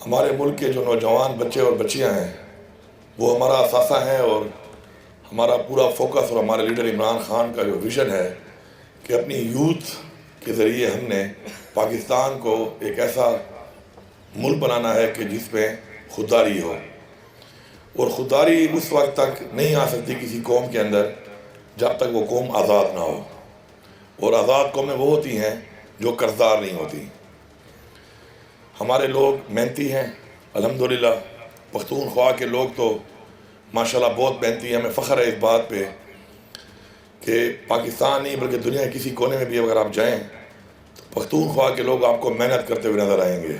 ہمارے ملک کے جو نوجوان بچے اور بچیاں ہیں وہ ہمارا اثاثہ ہیں، اور ہمارا پورا فوکس اور ہمارے لیڈر عمران خان کا جو ویژن ہے کہ اپنی یوتھ کے ذریعے ہم نے پاکستان کو ایک ایسا ملک بنانا ہے کہ جس میں خودداری ہو، اور خودداری اس وقت تک نہیں آ سکتی کسی قوم کے اندر جب تک وہ قوم آزاد نہ ہو، اور آزاد قومیں وہ ہوتی ہیں جو قرضدار نہیں ہوتی۔ ہمارے لوگ محنتی ہیں الحمدللہ، پختونخوا کے لوگ تو ماشاءاللہ بہت محنتی ہیں۔ ہمیں فخر ہے اس بات پہ کہ پاکستان نہیں بلکہ دنیا کے کسی کونے میں بھی اگر آپ جائیں تو پختونخوا کے لوگ آپ کو محنت کرتے ہوئے نظر آئیں گے،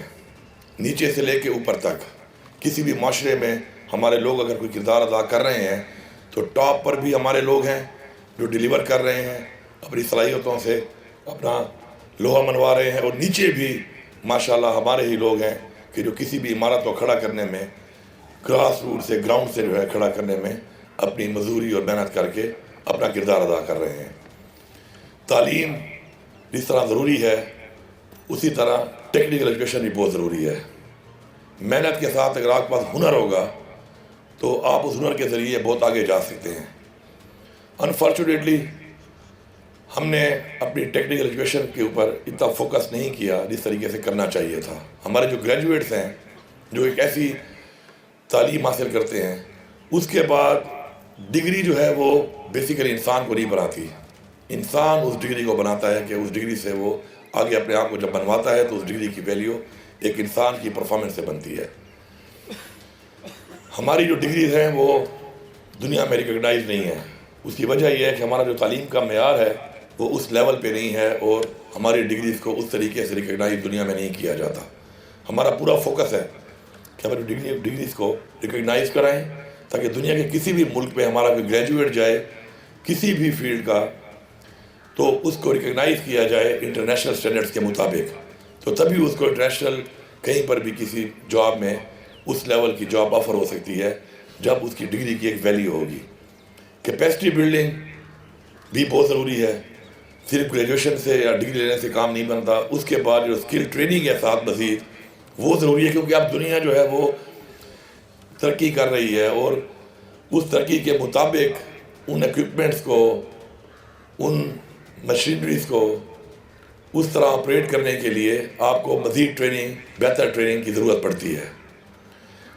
نیچے سے لے کے اوپر تک۔ کسی بھی معاشرے میں ہمارے لوگ اگر کوئی کردار ادا کر رہے ہیں تو ٹاپ پر بھی ہمارے لوگ ہیں جو ڈیلیور کر رہے ہیں، اپنی صلاحیتوں سے اپنا لوہا منوا رہے ہیں، اور نیچے بھی ماشاءاللہ ہمارے ہی لوگ ہیں کہ جو کسی بھی عمارت کو کھڑا کرنے میں گراس روٹ سے گراؤنڈ سے جو ہے کھڑا کرنے میں اپنی مزدوری اور محنت کر کے اپنا کردار ادا کر رہے ہیں۔ تعلیم جس طرح ضروری ہے اسی طرح ٹیکنیکل ایجوکیشن بھی بہت ضروری ہے۔ محنت کے ساتھ اگر آپ کے پاس ہنر ہوگا تو آپ اس ہنر کے ذریعے بہت آگے جا سکتے ہیں۔ انفارچونیٹلی ہم نے اپنی ٹیکنیکل ایجوکیشن کے اوپر اتنا فوکس نہیں کیا جس طریقے سے کرنا چاہیے تھا۔ ہمارے جو گریجویٹس ہیں جو ایک ایسی تعلیم حاصل کرتے ہیں اس کے بعد ڈگری جو ہے وہ بیسیکلی انسان کو نہیں بناتی، انسان اس ڈگری کو بناتا ہے کہ اس ڈگری سے وہ آگے اپنے آپ کو جب بنواتا ہے تو اس ڈگری کی ویلیو ایک انسان کی پرفارمنس سے بنتی ہے۔ ہماری جو ڈگریز ہیں وہ دنیا میں ریکگنائز نہیں ہیں، اس کی وجہ یہ ہے کہ ہمارا جو تعلیم کا معیار ہے وہ اس لیول پہ نہیں ہے، اور ہماری ڈگریز کو اس طریقے سے ریکگنائز دنیا میں نہیں کیا جاتا۔ ہمارا پورا فوکس ہے کہ ہماری ڈگریز کو ریکگنائز کرائیں تاکہ دنیا کے کسی بھی ملک میں ہمارا کوئی گریجویٹ جائے کسی بھی فیلڈ کا تو اس کو ریکگنائز کیا جائے انٹرنیشنل سٹینڈرڈز کے مطابق، تو تبھی اس کو انٹرنیشنل کہیں پر بھی کسی جاب میں اس لیول کی جاب آفر ہو سکتی ہے جب اس کی ڈگری کی ایک ویلیو ہوگی۔ کیپیسٹی بلڈنگ بھی بہت ضروری ہے، صرف گریجویشن سے یا ڈگری لینے سے کام نہیں بنتا، اس کے بعد جو اسکل ٹریننگ ہے ساتھ مزید وہ ضروری ہے، کیونکہ اب دنیا جو ہے وہ ترقی کر رہی ہے، اور اس ترقی کے مطابق ان ایکوپمنٹس کو ان مشینریز کو اس طرح آپریٹ کرنے کے لیے آپ کو مزید ٹریننگ بہتر ٹریننگ کی ضرورت پڑتی ہے،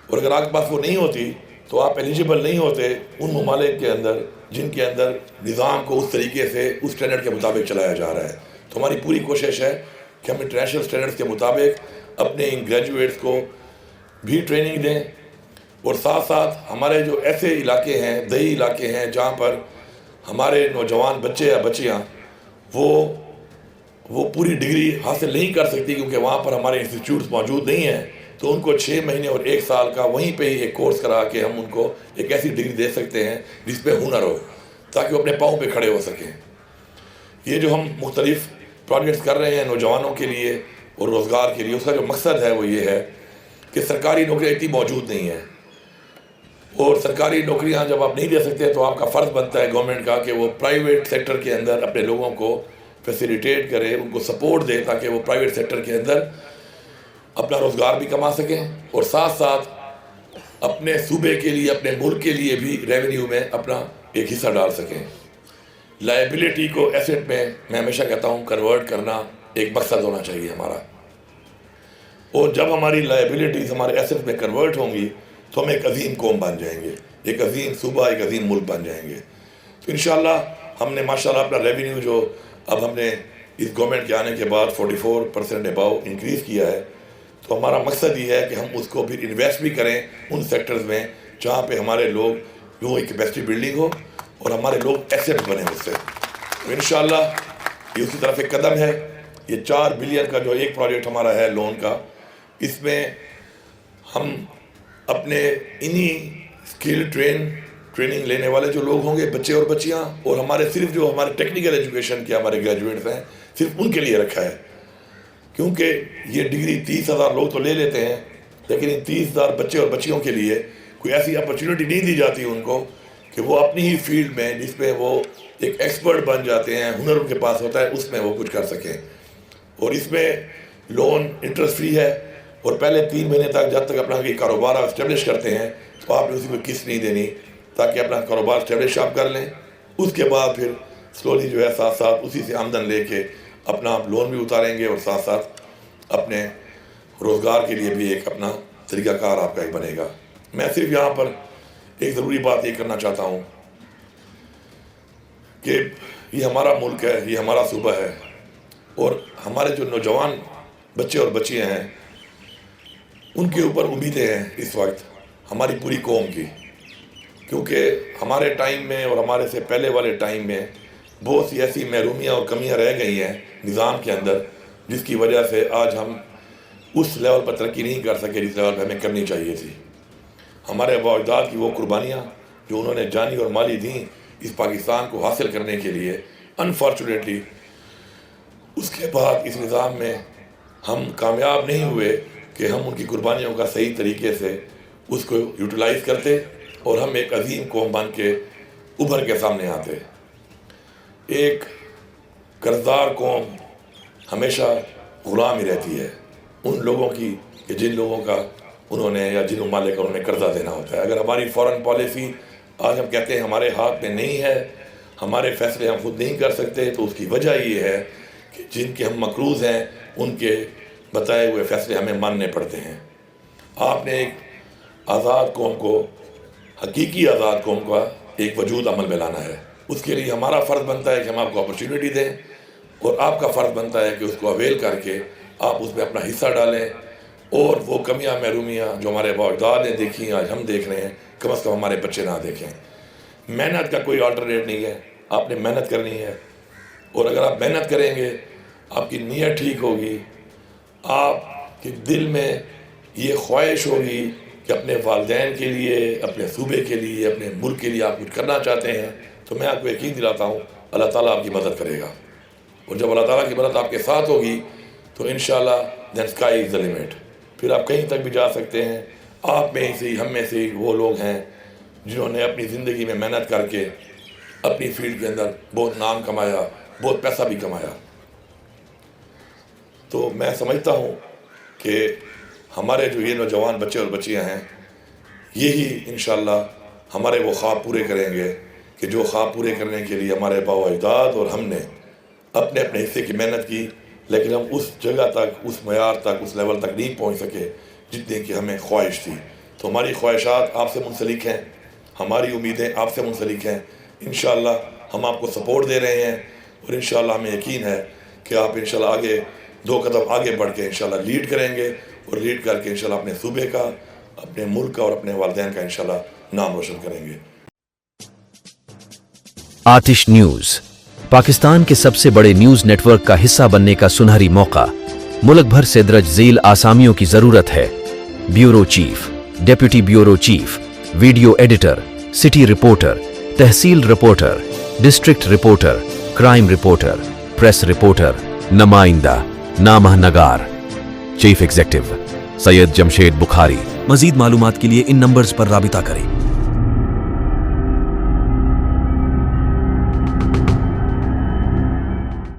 اور اگر آپ کے پاس وہ نہیں ہوتی تو آپ ایلیجیبل نہیں ہوتے ان ممالک کے اندر جن کے اندر نظام کو اس طریقے سے اس اسٹینڈرڈ کے مطابق چلایا جا رہا ہے۔ تو ہماری پوری کوشش ہے کہ ہم انٹرنیشنل اسٹینڈرڈز کے مطابق اپنے ان گریجویٹس کو بھی ٹریننگ دیں، اور ساتھ ساتھ ہمارے جو ایسے علاقے ہیں دیہی علاقے ہیں جہاں پر ہمارے نوجوان بچے یا بچیاں وہ پوری ڈگری حاصل نہیں کر سکتی کیونکہ وہاں پر ہمارے انسٹیٹیوٹس موجود نہیں ہیں، تو ان کو 6 مہینے اور 1 سال کا وہیں پہ ہی ایک کورس کرا کے ہم ان کو ایک ایسی ڈگری دے سکتے ہیں جس پہ ہنر ہو تاکہ وہ اپنے پاؤں پہ کھڑے ہو سکیں۔ یہ جو ہم مختلف پروجیکٹس کر رہے ہیں نوجوانوں کے لیے اور روزگار کے لیے، اس کا جو مقصد ہے وہ یہ ہے کہ سرکاری نوکریاں اتنی موجود نہیں ہیں، اور سرکاری نوکریاں جب آپ نہیں دے سکتے تو آپ کا فرض بنتا ہے گورنمنٹ کا کہ وہ پرائیویٹ سیکٹر کے اندر اپنے لوگوں کو فیسیلیٹیٹ کرے، ان کو سپورٹ دے تاکہ وہ پرائیویٹ سیکٹر کے اندر اپنا روزگار بھی کما سکیں اور ساتھ ساتھ اپنے صوبے کے لیے اپنے ملک کے لیے بھی ریونیو میں اپنا ایک حصہ ڈال سکیں۔ لائبلٹی کو ایسٹ میں میں ہمیشہ کہتا ہوں کنورٹ کرنا ایک مقصد ہونا چاہیے ہمارا، اور جب ہماری لائبلٹیز ہمارے ایسٹ میں کنورٹ ہوں گی تو ہم ایک عظیم قوم بن جائیں گے، ایک عظیم صوبہ، ایک عظیم ملک بن جائیں گے۔ تو انشاءاللہ ہم نے ماشاءاللہ اپنا ریونیو جو اب ہم نے اس گورنمنٹ کے آنے کے بعد 44% اباؤ انکریز کیا ہے، تو ہمارا مقصد یہ ہے کہ ہم اس کو پھر انویسٹ بھی کریں ان سیکٹرز میں جہاں پہ ہمارے لوگ جو ایک کیپیسٹی بلڈنگ ہو اور ہمارے لوگ ایسٹ بنے اس سے۔ تو انشاءاللہ یہ اسی طرف ایک قدم ہے۔ یہ 4 بلین کا جو ایک پروجیکٹ ہمارا ہے لون کا، اس میں ہم اپنے انہی اسکل ٹریننگ لینے والے جو لوگ ہوں گے بچے اور بچیاں، اور ہمارے صرف جو ہمارے ٹیکنیکل ایجوکیشن کے ہمارے گریجویٹس ہیں صرف ان کے لیے رکھا ہے، کیونکہ یہ ڈگری 30,000 لوگ تو لے لیتے ہیں لیکن ان 30,000 بچے اور بچیوں کے لیے کوئی ایسی اپرچونٹی نہیں دی جاتی ان کو کہ وہ اپنی ہی فیلڈ میں جس میں وہ ایک ایکسپرٹ بن جاتے ہیں، ہنر ان کے پاس ہوتا ہے، اس میں وہ کچھ کر سکیں۔ اور اس میں لون انٹرسٹ فری ہے، اور پہلے 3 مہینے تک جب تک اپنا کاروبار آپ اسٹیبلش کرتے ہیں تو آپ نے اسی کو قسط نہیں دینی تاکہ اپنا کاروبار اسٹیبلش آپ کر لیں. اس کے بعد پھر سلولی جو ہے ساتھ ساتھ اسی سے آمدن لے کے اپنا آپ لون بھی اتاریں گے اور ساتھ ساتھ اپنے روزگار کے لیے بھی ایک اپنا طریقہ کار آپ کا ایک بنے گا. میں صرف یہاں پر ایک ضروری بات یہ کرنا چاہتا ہوں کہ یہ ہمارا ملک ہے, یہ ہمارا صوبہ ہے, اور ہمارے جو نوجوان بچے اور بچیاں ہیں ان کے اوپر امیدیں ہیں اس وقت ہماری پوری قوم کی, کیونکہ ہمارے ٹائم میں اور ہمارے سے پہلے والے ٹائم میں بہت سی ایسی محرومیاں اور کمیاں رہ گئی ہیں نظام کے اندر جس کی وجہ سے آج ہم اس لیول پر ترقی نہیں کر سکے جس لیول پہ ہمیں کرنی چاہیے تھی. ہمارے آباء و اجداد کی وہ قربانیاں جو انہوں نے جانی اور مالی دیں اس پاکستان کو حاصل کرنے کے لیے, انفارچونیٹلی اس کے بعد اس نظام میں ہم کامیاب نہیں ہوئے کہ ہم ان کی قربانیوں کا صحیح طریقے سے اس کو یوٹیلائز کرتے اور ہم ایک عظیم قوم بن کے ابھر کے سامنے آتے. ایک قرضدار قوم ہمیشہ غلام ہی رہتی ہے ان لوگوں کی کہ جن لوگوں کا انہوں نے یا جن ممالک کا انہوں نے قرضہ دینا ہوتا ہے. اگر ہماری فورن پالیسی آج ہم کہتے ہیں ہمارے ہاتھ میں نہیں ہے, ہمارے فیصلے ہم خود نہیں کر سکتے, تو اس کی وجہ یہ ہے کہ جن کے ہم مقروض ہیں ان کے بتائے ہوئے فیصلے ہمیں ماننے پڑتے ہیں. آپ نے ایک آزاد قوم کو, حقیقی آزاد قوم کا ایک وجود عمل میں لانا ہے. اس کے لیے ہمارا فرض بنتا ہے کہ ہم آپ کو اپرچونٹی دیں اور آپ کا فرض بنتا ہے کہ اس کو اویل کر کے آپ اس میں اپنا حصہ ڈالیں اور وہ کمیاں محرومیاں جو ہمارے آباء و اجداد نے دیکھی آج ہم دیکھ رہے ہیں کم از کم ہمارے بچے نہ دیکھیں. محنت کا کوئی آلٹرنیٹ نہیں ہے, آپ نے محنت کرنی ہے, اور اگر آپ محنت کریں گے آپ کی نیت ٹھیک ہوگی, آپ کے دل میں یہ خواہش ہوگی کہ اپنے والدین کے لیے, اپنے صوبے کے لیے, اپنے ملک کے لیے آپ کچھ کرنا چاہتے ہیں, تو میں آپ کو یقین دلاتا ہوں اللہ تعالیٰ آپ کی مدد کرے گا. اور جب اللہ تعالیٰ کی مدد آپ کے ساتھ ہوگی تو انشاءاللہ then sky is the limit. پھر آپ کہیں تک بھی جا سکتے ہیں. آپ میں سے ہم میں سے وہ لوگ ہیں جنہوں نے اپنی زندگی میں محنت کر کے اپنی فیلڈ کے اندر بہت نام کمایا, بہت پیسہ بھی کمایا. تو میں سمجھتا ہوں کہ ہمارے جو یہ نوجوان بچے اور بچیاں ہیں یہی انشاءاللہ ہمارے وہ خواب پورے کریں گے کہ جو خواب پورے کرنے کے لیے ہمارے آباء و اجداد اور ہم نے اپنے اپنے حصے کی محنت کی, لیکن ہم اس جگہ تک, اس معیار تک, اس لیول تک نہیں پہنچ سکے جتنے کہ ہمیں خواہش تھی. تو ہماری خواہشات آپ سے منسلک ہیں, ہماری امیدیں آپ سے منسلک ہیں. انشاءاللہ ہم آپ کو سپورٹ دے رہے ہیں اور انشاءاللہ ہمیں یقین ہے کہ آپ انشاءاللہ آگے 2 قدم آگے بڑھ کے انشاءاللہ لیڈ کریں گے اور لیڈ کر کے انشاءاللہ اپنے صوبے کا, اپنے ملک کا اور اپنے والدین کا انشاءاللہ نام روشن کریں گے. آتش نیوز پاکستان کے سب سے بڑے نیوز نیٹ ورک کا حصہ بننے کا سنہری موقع. ملک بھر سے درج ذیل آسامیوں کی ضرورت ہے. Bureau chief, deputy bureau chief, video editor, city reporter, تحصیل reporter, district reporter, crime reporter, press reporter, نمائندہ, نامہ نگار. Chief executive Syed Jamshed Bukhari. مزید معلومات کے لیے ان نمبرز پر رابطہ کریں.